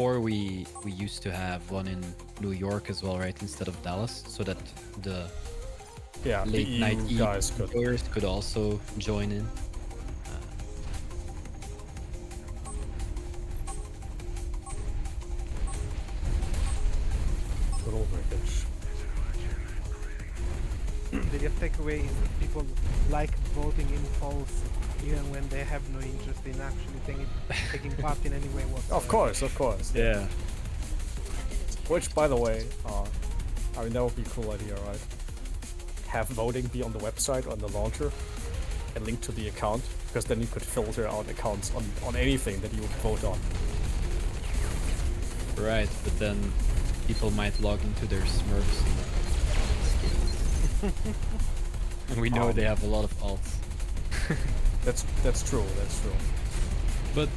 Or we used to have one in New York as well, right, instead of Dallas, so that the late night guys players could also join in. Little Wreckage. The takeaway is that people like voting in polls even when they have no interest in actually taking part in any way whatsoever. Of course. Yeah. Which, by the way, I mean, that would be a cool idea, right? Have voting be on the website, on the launcher, and link to the account, because then you could filter out accounts on anything that you would vote on. Right, but then people might log into their Smurfs. And we know they have a lot of alts. That's true. But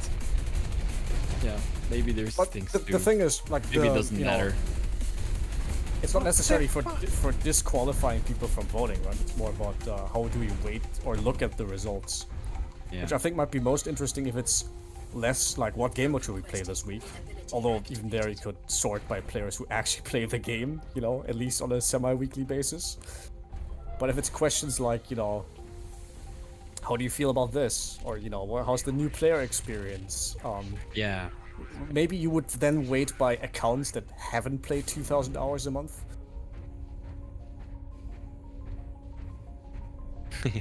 yeah, maybe there's things to do. The thing is, like, maybe it doesn't matter. It's not necessarily for disqualifying people from voting, right? It's more about how do we wait or look at the results, which I think might be most interesting if it's less like what game mode should we play this week. Although even there you could sort by players who actually play the game, you know, at least on a semi-weekly basis. But if it's questions like, you know, how do you feel about this? Or, you know, how's the new player experience? Yeah. Maybe you would then wait by accounts that haven't played 2,000 hours a month?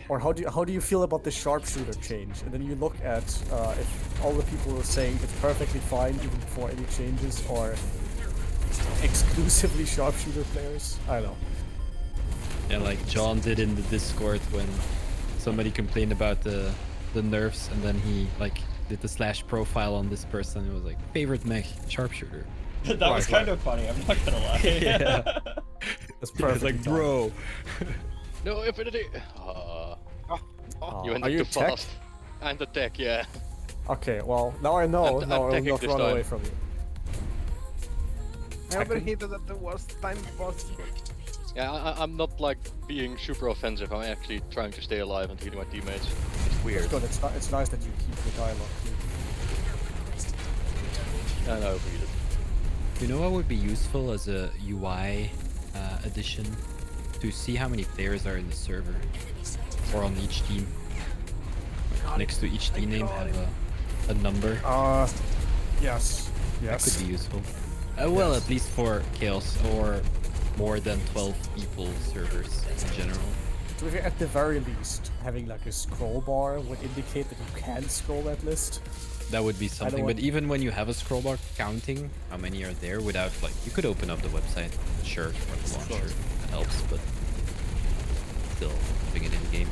Or how do you feel about the sharpshooter change? And then you look at if all the people are saying it's perfectly fine even before any changes, or exclusively sharpshooter players? I don't know. Yeah, like John did in the Discord when somebody complained about the nerfs, and then he like did the slash profile on this person. It was like favorite mech sharpshooter. That was kind of funny. I'm not gonna lie. Yeah, that's perfect. Like, bro. No infinity. You went too fast. And the tech, yeah. Okay, well now I know. Now I will not run away from you. I overheated at the worst time possible. Yeah, I'm not like being super offensive. I'm actually trying to stay alive and healing my teammates. It's weird. Good. It's nice that you keep the dialogue too. I know, overheated. You know what would be useful as a UI addition? To see how many players are in the server, or on each team. Next to each team name have a number. Yes. That could be useful. Well, at least for Chaos or more than 12 people servers in general. So if you're at the very least having like a scroll bar would indicate that you can scroll that list. That would be something, but even when you have a scroll bar counting how many are there without, like, you could open up the website, sure, or the launcher, that helps, but still putting it in game.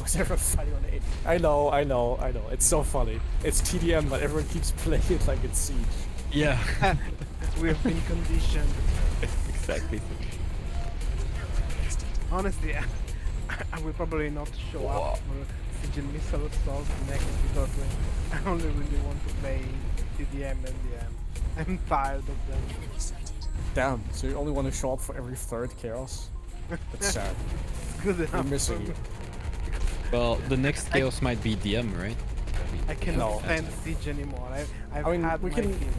Was everyone fighting on 8? I know, it's so funny. It's TDM, but everyone keeps playing it like it's Siege. Yeah. We have been conditioned. Exactly. Honestly, I will probably not show up for Siege and Missile Assault next because I only really want to play TDM and I'm tired of them. Damn, so you only want to show up for every third Chaos? That's sad. It's good enough. I'm missing you. Well, the next Chaos might be DM, right? I cannot stand Siege anymore. I've I mean, had we my can team.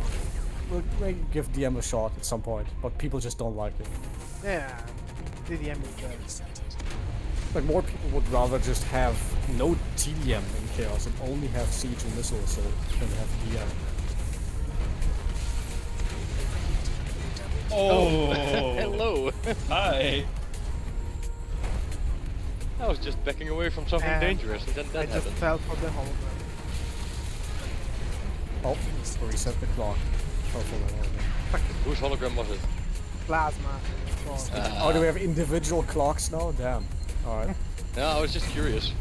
we'll maybe give DM a shot at some point, but people just don't like it. Yeah, TDM is good. Like, more people would rather just have no TDM in Chaos and only have Siege and Missile Assault than have DM. Oh, Hello. Hi. I was just backing away from something dangerous, and then that I just happened. fell for the hologram. Oh, reset the clock. Whose hologram was it? Plasma. Oh, do we have individual clocks now? Damn. Alright. No, I was just curious.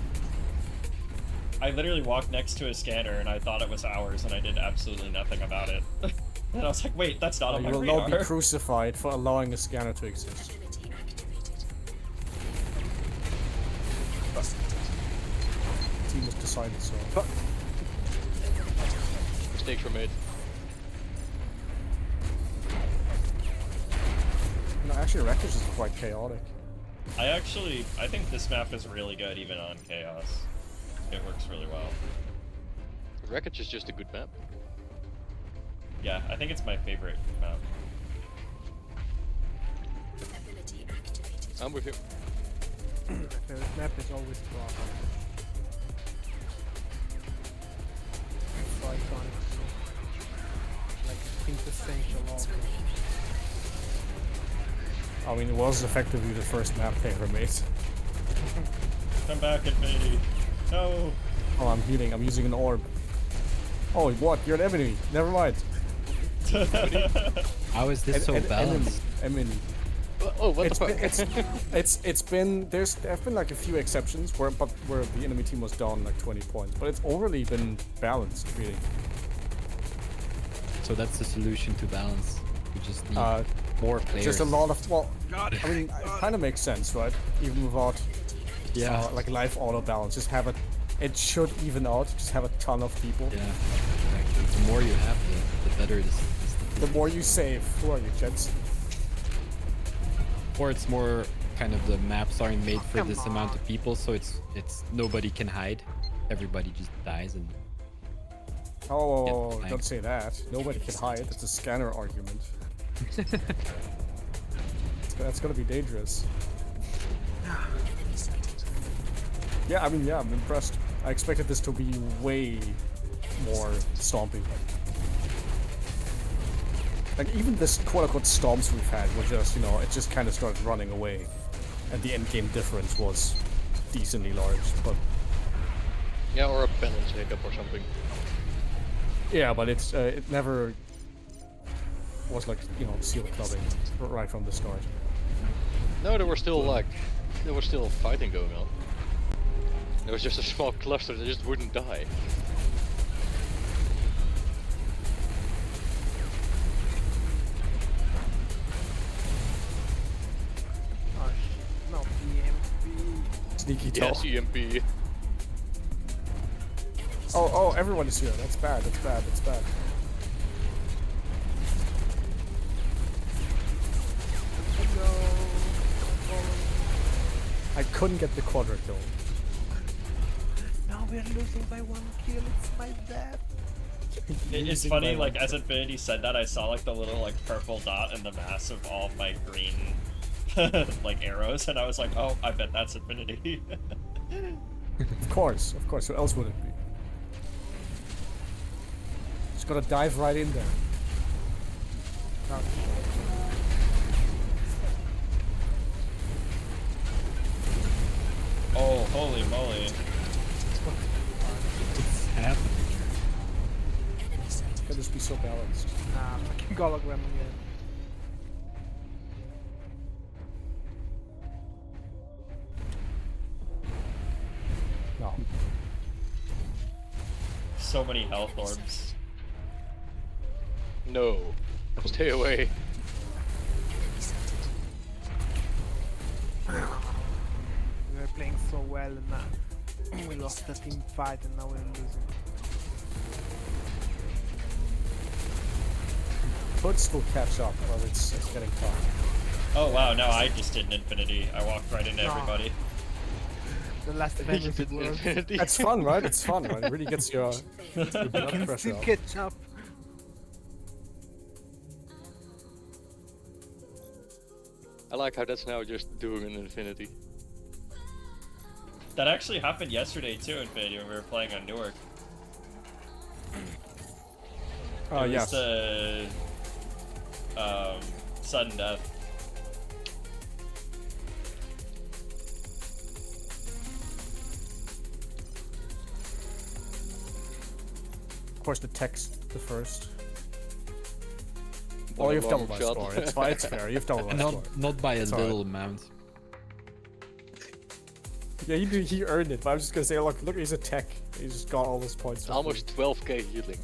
I literally walked next to a scanner and I thought it was ours and I did absolutely nothing about it. And I was like, wait, that's not on my You will radar. now be crucified for allowing a scanner to exist. The team has decided so. Mistakes were made. No, actually, Wreckage is quite chaotic. I think this map is really good even on Chaos. It works really well. Wreckage is just a good map. Yeah, I think it's my favorite map. I'm with you. My favorite map is always Fraco. It's so iconic. Like quintessential also. I mean, it was effectively the first map they ever made. Come back, Infinity. No. Oh, I'm healing. I'm using an orb. Oh, what? You're an enemy. Never mind. How is this so balanced? Enemy. Oh, what the fuck? It's been there have been like a few exceptions where the enemy team was down like 20 points, but it's overly been balanced really. So that's the solution to balance. We just need more players. Just a lot of I mean, it kind of makes sense, right? Even without like live auto balance, just have it. It should even out. Just have a ton of people. Yeah, exactly. The more you have, the better it is. The more you save. Who are you, gents? Or it's more kind of the maps aren't made for this amount of people, so it's nobody can hide. Everybody just dies and. Oh, don't say that. Nobody can hide. That's a scanner argument. That's gonna be dangerous. Yeah, I mean, yeah, I'm impressed. I expected this to be way more stompy. Like even this quote-unquote stomps we've had were just, you know, it just kind of started running away, and the end-game difference was decently large. But yeah, or a balance hiccup or something. yeah, but it never was like, you know, seal clubbing right from the start. No, there was still fighting going on. There was just a small cluster that just wouldn't die. Oh shit, no PMP. Sneaky talk. Yes, EMP. Oh, everyone is here. That's bad. That's bad. That's bad. I couldn't get the quadra kill. Now we're losing by 1 kill. It's my death. It's funny, like as Infinity said that, I saw like the little like purple dot in the mass of all of my green like arrows, and I was like, oh, I bet that's Infinity. Of course. Who else would it be? Just gotta dive right in there. Oh, holy moly. What's happening? Can this be so balanced? Nah, fucking hologram again. No. So many health orbs. No. Stay away. We were playing so well and now we lost the team fight and now we're losing. Foots will catch up, but it's getting tough. Oh wow, no, I just did an Infinity. I walked right into everybody. The last event was the worst. That's fun, right? It's fun, right? It really gets your blood Can pressure still up. catch up. I like how that's now just doing an Infinity. That actually happened yesterday too, Infinity, when we were playing on Newark. Oh, It was yes. the sudden death. Of course, the text the first. What Oh, a you've long doubled my shot. score. It's fine. It's fair. You've doubled my score. Not by a It's alright. little amount. Yeah, he earned it. But I'm just gonna say, look, he's a tech. He just got all those points. for Almost free. 12k healing.